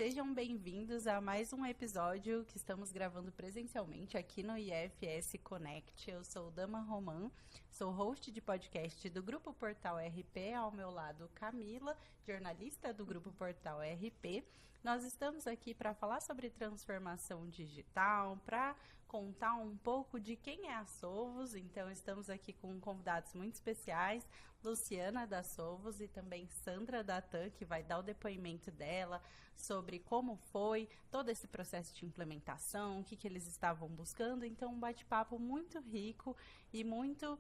Sejam bem-vindos a mais um episódio que estamos gravando presencialmente aqui no IFS Connect. Eu sou Dama Roman, sou host de podcast do Grupo Portal RP, ao meu lado Camila, jornalista do Grupo Portal RP. Nós estamos aqui para falar sobre transformação digital, para contar um pouco de quem é a Sovos. Então, estamos aqui com convidados muito especiais, Luciana da Sovos e também Sandra da TAM, que vai dar o depoimento dela sobre como foi todo esse processo de implementação, o que eles estavam buscando. Então, um bate-papo muito rico e muito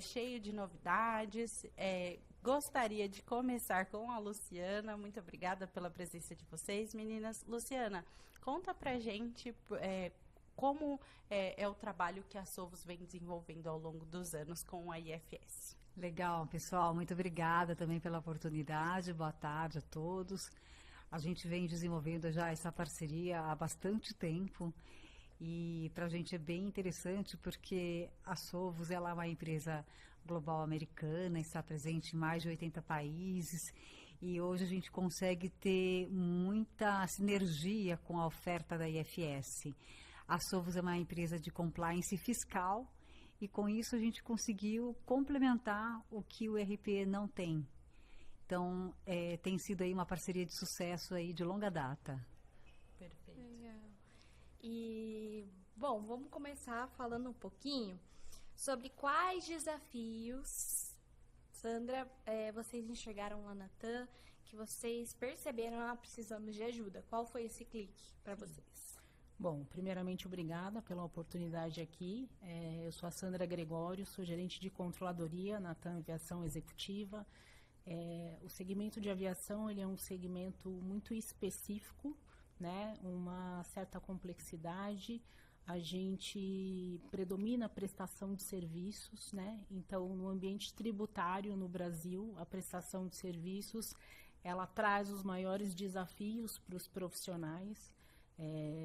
cheio de novidades. Gostaria de começar com a Luciana. Muito obrigada pela presença de vocês, meninas. Luciana, conta pra gente como é o trabalho que a Sovos vem desenvolvendo ao longo dos anos com a IFS. Legal, pessoal. Muito obrigada também pela oportunidade. Boa tarde a todos. A gente vem desenvolvendo já essa parceria há bastante tempo e para a gente é bem interessante porque a Sovos ela é uma empresa global americana, está presente em mais de 80 países e hoje a gente consegue ter muita sinergia com a oferta da IFS. A Sovos é uma empresa de compliance fiscal e com isso a gente conseguiu complementar o que o RP não tem. Então, tem sido aí uma parceria de sucesso aí de longa data. Perfeito. Legal. E, bom, vamos começar falando um pouquinho sobre quais desafios, Sandra, vocês enxergaram lá na TAM, que vocês perceberam, precisamos de ajuda. Qual foi esse clique para vocês? Bom, primeiramente, obrigada pela oportunidade aqui. Eu sou a Sandra Gregório, sou gerente de controladoria na TAM Aviação Executiva. O segmento de aviação ele é um segmento muito específico, né? Uma certa complexidade. A gente predomina a prestação de serviços, né? Então, no ambiente tributário no Brasil, a prestação de serviços ela traz os maiores desafios para os profissionais.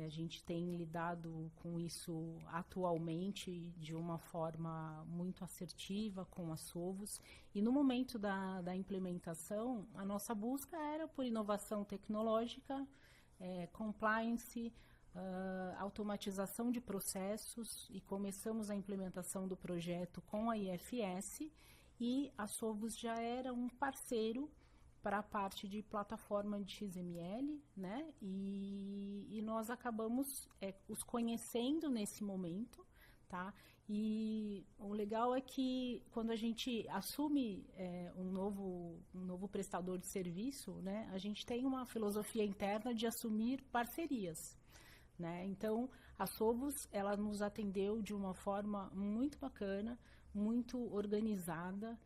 A gente tem lidado com isso atualmente de uma forma muito assertiva com a Sovos e no momento da implementação a nossa busca era por inovação tecnológica, compliance, automatização de processos e começamos a implementação do projeto com a IFS e a Sovos já era um parceiro para a parte de plataforma de XML, né? E nós acabamos os conhecendo nesse momento, tá? E o legal é que quando a gente assume um novo prestador de serviço, né? A gente tem uma filosofia interna de assumir parcerias, né? Então, a Sovos, ela nos atendeu de uma forma muito bacana, muito organizada.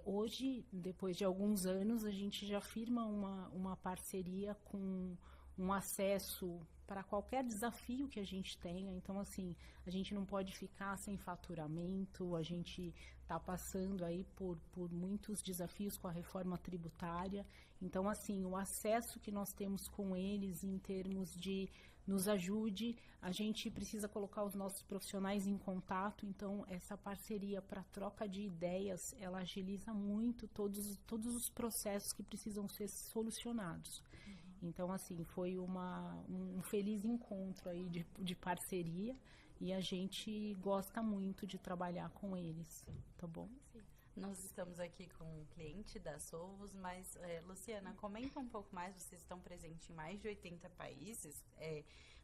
Hoje, depois de alguns anos, a gente já firma uma parceria com um acesso para qualquer desafio que a gente tenha. Então, assim, a gente não pode ficar sem faturamento, a gente está passando aí por muitos desafios com a reforma tributária. Então, assim, o acesso que nós temos com eles em termos de nos ajude, a gente precisa colocar os nossos profissionais em contato. Então, essa parceria para troca de ideias, ela agiliza muito todos os processos que precisam ser solucionados. Então, assim, foi um feliz encontro aí de parceria e a gente gosta muito de trabalhar com eles, tá bom? Sim. Nós estamos aqui com um cliente da Sovos, mas, Luciana, comenta um pouco mais, vocês estão presentes em mais de 80 países,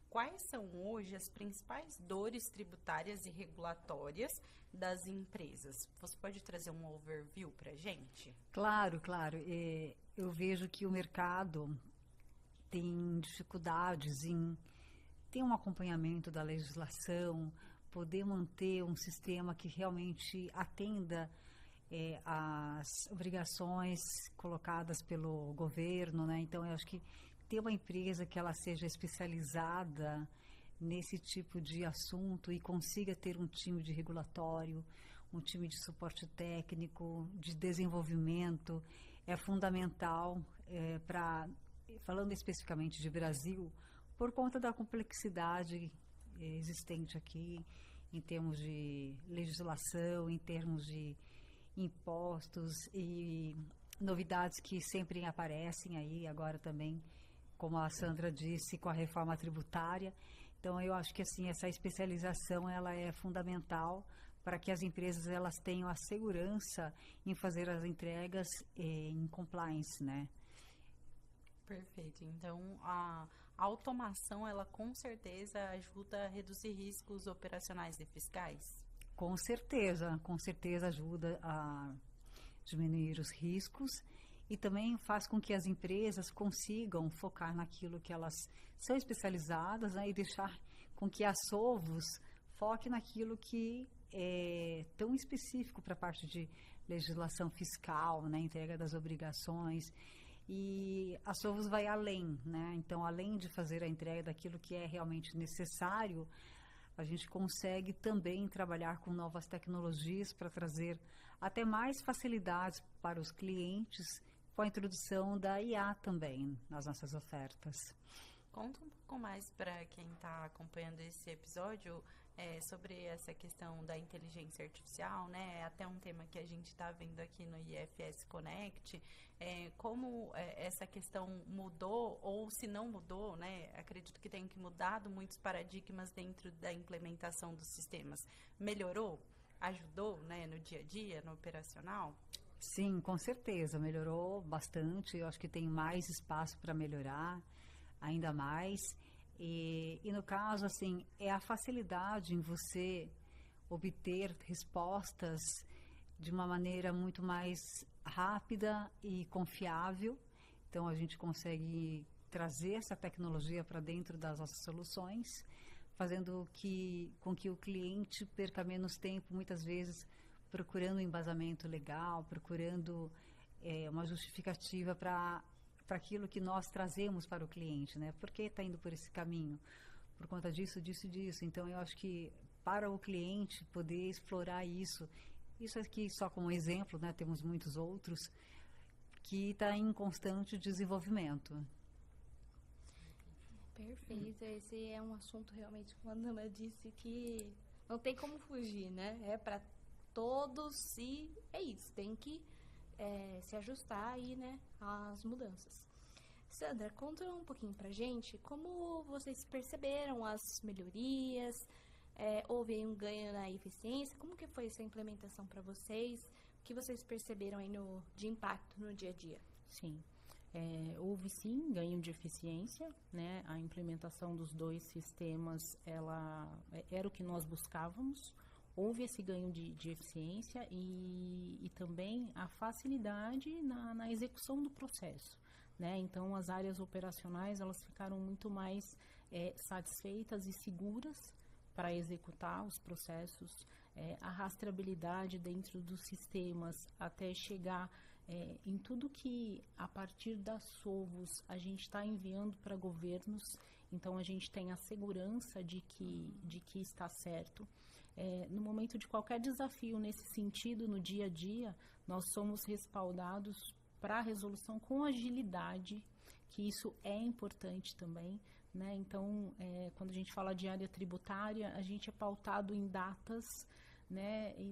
quais são hoje as principais dores tributárias e regulatórias das empresas? Você pode trazer um overview para a gente? Claro. Eu vejo que o mercado tem dificuldades em ter um acompanhamento da legislação, poder manter um sistema que realmente atenda as obrigações colocadas pelo governo, né? Então, eu acho que ter uma empresa que ela seja especializada nesse tipo de assunto e consiga ter um time de regulatório, um time de suporte técnico, de desenvolvimento, é fundamental falando especificamente de Brasil, por conta da complexidade existente aqui em termos de legislação, em termos de impostos e novidades que sempre aparecem aí agora também como a Sandra disse, com a reforma tributária. Então, eu acho que assim, essa especialização ela é fundamental para que as empresas elas tenham a segurança em fazer as entregas em compliance, né? Perfeito. Então, a automação, ela com certeza ajuda a reduzir riscos operacionais e fiscais? Com certeza ajuda a diminuir os riscos e também faz com que as empresas consigam focar naquilo que elas são especializadas, né, e deixar com que a Sovos foque naquilo que é tão específico para a parte de legislação fiscal, né, entrega das obrigações. E a Sovos vai além, né? Então, além de fazer a entrega daquilo que é realmente necessário, a gente consegue também trabalhar com novas tecnologias para trazer até mais facilidades para os clientes com a introdução da IA também nas nossas ofertas. Conta um pouco mais para quem está acompanhando esse episódio sobre essa questão da inteligência artificial, né? É até um tema que a gente está vendo aqui no IFS Connect. Como essa questão mudou, ou se não mudou, né? Acredito que tem que mudado muitos paradigmas dentro da implementação dos sistemas. Melhorou? Ajudou, né, no dia a dia, no operacional? Sim, com certeza, melhorou bastante. Eu acho que tem mais espaço para melhorar, ainda mais. E no caso, assim, é a facilidade em você obter respostas de uma maneira muito mais rápida e confiável. Então, a gente consegue trazer essa tecnologia para dentro das nossas soluções, fazendo com que o cliente perca menos tempo, muitas vezes, procurando um embasamento legal, procurando uma justificativa para aquilo que nós trazemos para o cliente, né? Por que está indo por esse caminho? Por conta disso, disso e disso. Então, eu acho que para o cliente poder explorar isso aqui só como exemplo, né? Temos muitos outros que está em constante desenvolvimento. Perfeito. Esse é um assunto realmente, como a Ana disse, que não tem como fugir, né? É para todos e é isso. Tem que se ajustar aí, né, às mudanças. Sandra, conta um pouquinho pra gente como vocês perceberam as melhorias, houve aí um ganho na eficiência, como que foi essa implementação para vocês, o que vocês perceberam aí de impacto no dia a dia? Sim, houve sim ganho de eficiência, né? A implementação dos dois sistemas, ela era o que nós buscávamos. Houve esse ganho de eficiência e também a facilidade na execução do processo, né? Então, as áreas operacionais, elas ficaram muito mais satisfeitas e seguras para executar os processos. A rastreabilidade dentro dos sistemas até chegar em tudo que, a partir da Sovos, a gente está enviando para governos. Então, a gente tem a segurança de que está certo. No momento de qualquer desafio nesse sentido, no dia a dia, nós somos respaldados para a resolução com agilidade, que isso é importante também, né? Então, quando a gente fala de área tributária, a gente é pautado em datas, né? E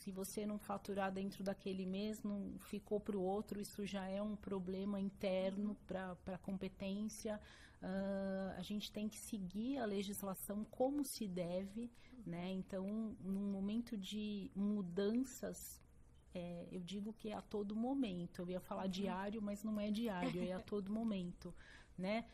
se você não faturar dentro daquele mês, não ficou para o outro, isso já é um problema interno para a competência. A gente tem que seguir a legislação como se deve, né? Então, num momento de mudanças, eu digo que é a todo momento. Eu ia falar diário, mas não é diário, é a todo momento, né?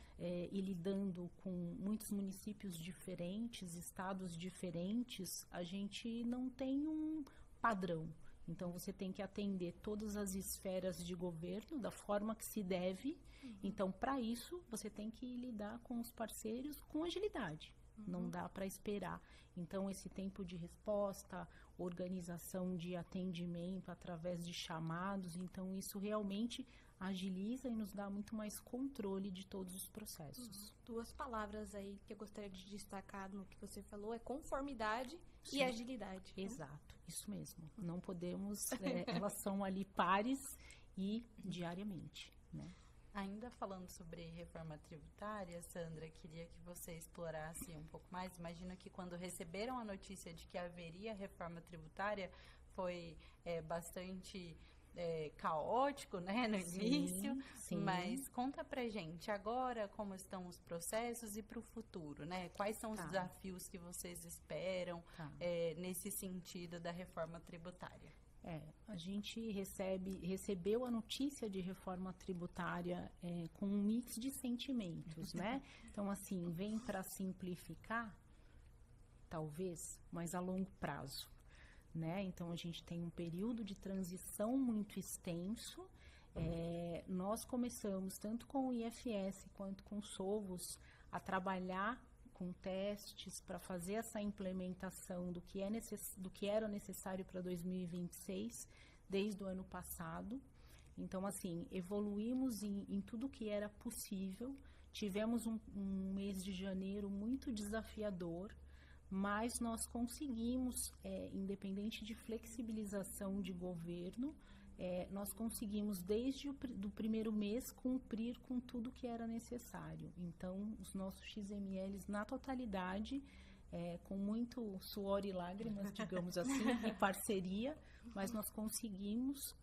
E lidando com muitos municípios diferentes, estados diferentes, a gente não tem um padrão. Então, você tem que atender todas as esferas de governo da forma que se deve. Então, para isso, você tem que lidar com os parceiros com agilidade. Não dá para esperar. Então, esse tempo de resposta, organização de atendimento através de chamados, então isso realmente agiliza e nos dá muito mais controle de todos os processos. Duas palavras aí que eu gostaria de destacar no que você falou é conformidade Sim. E agilidade. Exato, isso mesmo. Não podemos, elas são ali pares e diariamente, né? Ainda falando sobre reforma tributária, Sandra, queria que você explorasse um pouco mais. Imagino que quando receberam a notícia de que haveria reforma tributária, foi bastante caótico, né, no início, sim. mas conta pra gente agora como estão os processos e para o futuro, né? Quais são os desafios que vocês esperam nesse sentido da reforma tributária? A gente recebeu a notícia de reforma tributária com um mix de sentimentos, né? Então, assim, vem para simplificar, talvez, mas a longo prazo, né? Então, a gente tem um período de transição muito extenso. Nós começamos, tanto com o IFS quanto com o Sovos, a trabalhar com testes para fazer essa implementação do que era necessário para 2026, desde o ano passado. Então, assim, evoluímos em tudo que era possível. Tivemos um mês de janeiro muito desafiador, mas nós conseguimos, independente de flexibilização de governo, nós conseguimos, desde o primeiro mês, cumprir com tudo que era necessário. Então, os nossos XMLs, na totalidade, com muito suor e lágrimas, digamos assim, e parceria, mas nós conseguimos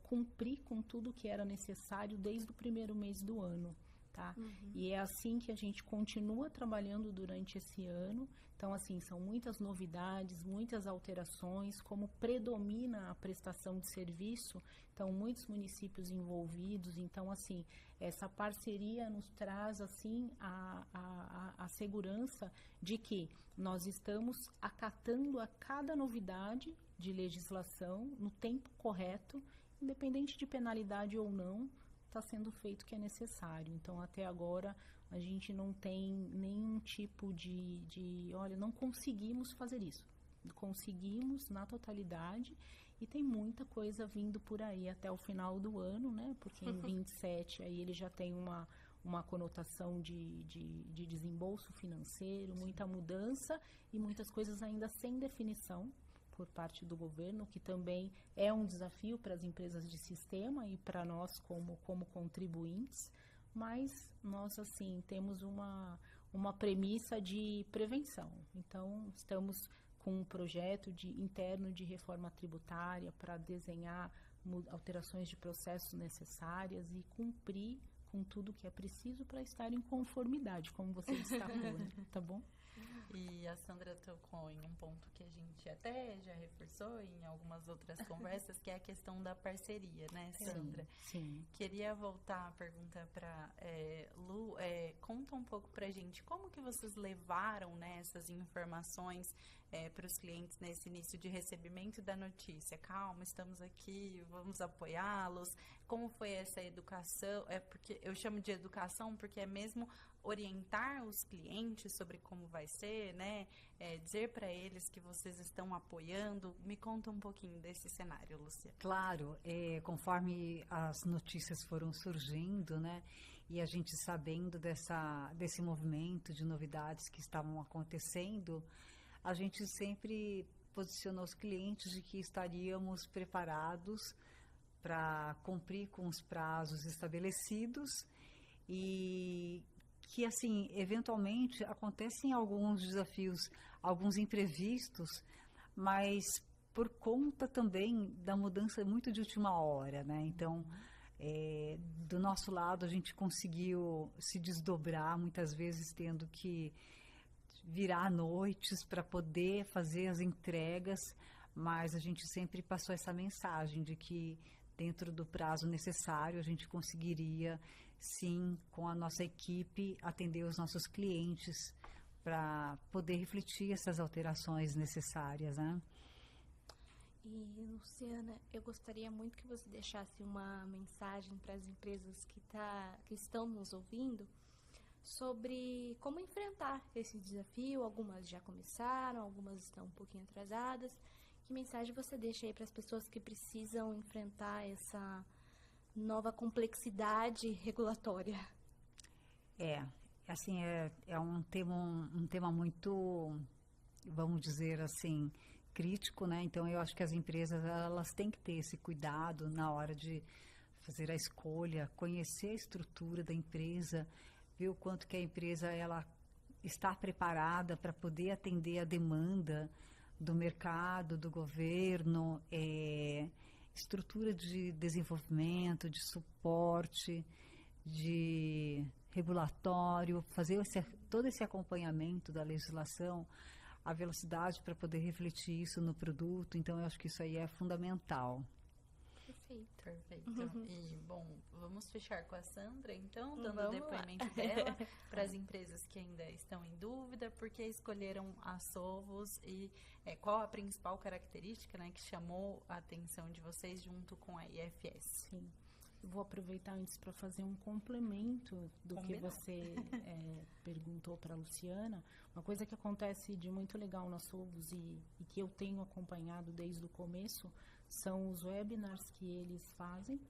cumprir com tudo que era necessário desde o primeiro mês do ano. Tá? E é assim que a gente continua trabalhando durante esse ano. Então, assim, são muitas novidades, muitas alterações, como predomina a prestação de serviço, então, muitos municípios envolvidos. Então, assim, essa parceria nos traz, assim, a segurança de que nós estamos acatando a cada novidade de legislação no tempo correto, independente de penalidade ou não, está sendo feito o que é necessário. Então, até agora, a gente não tem nenhum tipo olha, não conseguimos fazer isso. Conseguimos na totalidade e tem muita coisa vindo por aí até o final do ano, né? Porque em 27 aí ele já tem uma conotação de desembolso financeiro, muita mudança e muitas coisas ainda sem definição por parte do governo, que também é um desafio para as empresas de sistema e para nós como contribuintes, mas nós, assim, temos uma premissa de prevenção. Então, estamos com um projeto interno de reforma tributária para desenhar alterações de processos necessárias e cumprir com tudo que é preciso para estar em conformidade, como você destacou, né? Tá bom? E a Sandra tocou em um ponto que a gente até já reforçou em algumas outras conversas, que é a questão da parceria, né, Sandra? Sim. Queria voltar a pergunta para Lu. Conta um pouco para a gente como que vocês levaram, né, essas informações para os clientes nesse início de recebimento da notícia. Calma, estamos aqui, vamos apoiá-los. Como foi essa educação? Porque eu chamo de educação porque é mesmo orientar os clientes sobre como vai ser, né? Dizer para eles que vocês estão apoiando. Me conta um pouquinho desse cenário, Lúcia. Claro, conforme as notícias foram surgindo, né? E a gente sabendo desse movimento de novidades que estavam acontecendo, a gente sempre posicionou os clientes de que estaríamos preparados para cumprir com os prazos estabelecidos e que, assim, eventualmente acontecem alguns desafios, alguns imprevistos, mas por conta também da mudança muito de última hora, né? Então, do nosso lado, a gente conseguiu se desdobrar, muitas vezes tendo que virar noites para poder fazer as entregas, mas a gente sempre passou essa mensagem de que dentro do prazo necessário a gente conseguiria, sim, com a nossa equipe, atender os nossos clientes para poder refletir essas alterações necessárias, né? E, Luciana, eu gostaria muito que você deixasse uma mensagem para as empresas que estão nos ouvindo sobre como enfrentar esse desafio. Algumas já começaram, algumas estão um pouquinho atrasadas. Que mensagem você deixa aí para as pessoas que precisam enfrentar essa nova complexidade regulatória? Assim, é um tema muito, vamos dizer assim, crítico, né? Então, eu acho que as empresas, elas têm que ter esse cuidado na hora de fazer a escolha, conhecer a estrutura da empresa, ver o quanto que a empresa ela está preparada para poder atender a demanda do mercado, do governo, estrutura de desenvolvimento, de suporte, de regulatório, fazer todo esse acompanhamento da legislação, a velocidade para poder refletir isso no produto. Então, eu acho que isso aí é fundamental. Perfeito. Perfeito. E, bom, vamos fechar com a Sandra, então, dando o depoimento dela para as empresas que ainda estão em dúvida, por que escolheram a Sovos e qual a principal característica, né, que chamou a atenção de vocês junto com a IFS. Sim. Eu vou aproveitar antes para fazer um complemento do que você perguntou para a Luciana. Uma coisa que acontece de muito legal na Sovos e que eu tenho acompanhado desde o começo são os webinars que eles fazem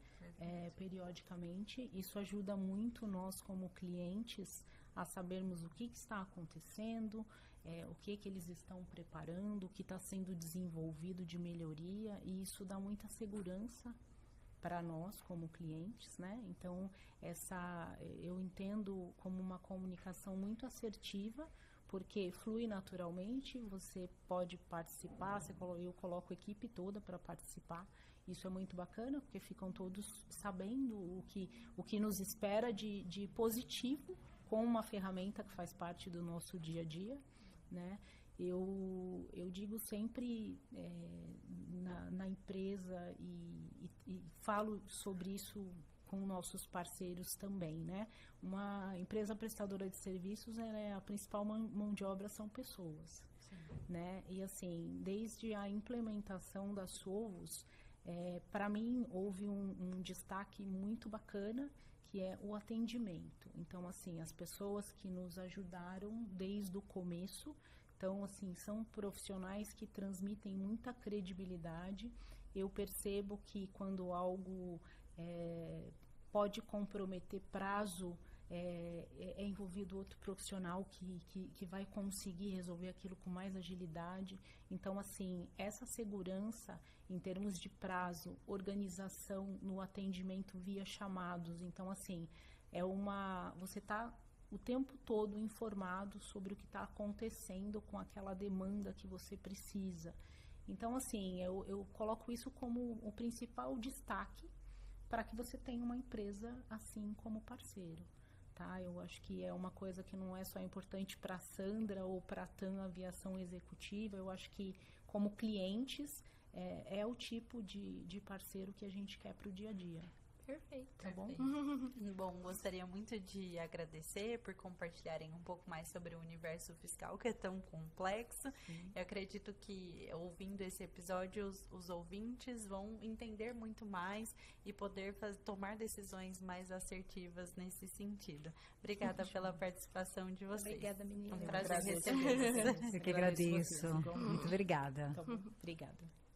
periodicamente. Isso ajuda muito nós como clientes a sabermos o que está acontecendo, o que eles estão preparando, o que está sendo desenvolvido de melhoria, e isso dá muita segurança para nós como clientes, né? Então, eu entendo como uma comunicação muito assertiva, porque flui naturalmente, você pode participar, eu coloco a equipe toda para participar. Isso é muito bacana, porque ficam todos sabendo o que nos espera de positivo com uma ferramenta que faz parte do nosso dia a dia, né? Eu digo sempre na empresa e falo sobre isso com nossos parceiros também, né? Uma empresa prestadora de serviços, a principal mão de obra são pessoas, né? E assim, desde a implementação da Sovos, para mim houve um destaque muito bacana, que é o atendimento. Então, assim, as pessoas que nos ajudaram desde o começo, então, assim, são profissionais que transmitem muita credibilidade. Eu percebo que quando algo pode comprometer prazo, é envolvido outro profissional que vai conseguir resolver aquilo com mais agilidade. Então, assim, essa segurança em termos de prazo, organização no atendimento via chamados. Então, assim, você está o tempo todo informado sobre o que está acontecendo com aquela demanda que você precisa. Então, assim, eu coloco isso como o principal destaque para que você tenha uma empresa assim como parceiro, tá? Eu acho que é uma coisa que não é só importante para a Sandra ou para a TAM Aviação Executiva. Eu acho que, como clientes, é o tipo de parceiro que a gente quer para o dia a dia. Perfeito. Tá bom? Bom, gostaria muito de agradecer por compartilharem um pouco mais sobre o universo fiscal, que é tão complexo. Sim. Eu acredito que, ouvindo esse episódio, os ouvintes vão entender muito mais e poder tomar decisões mais assertivas nesse sentido. Obrigada pela participação de vocês. Obrigada, menina. Um prazer recebê-los. Eu que agradeço. Muito obrigada. Tá bom. Obrigada.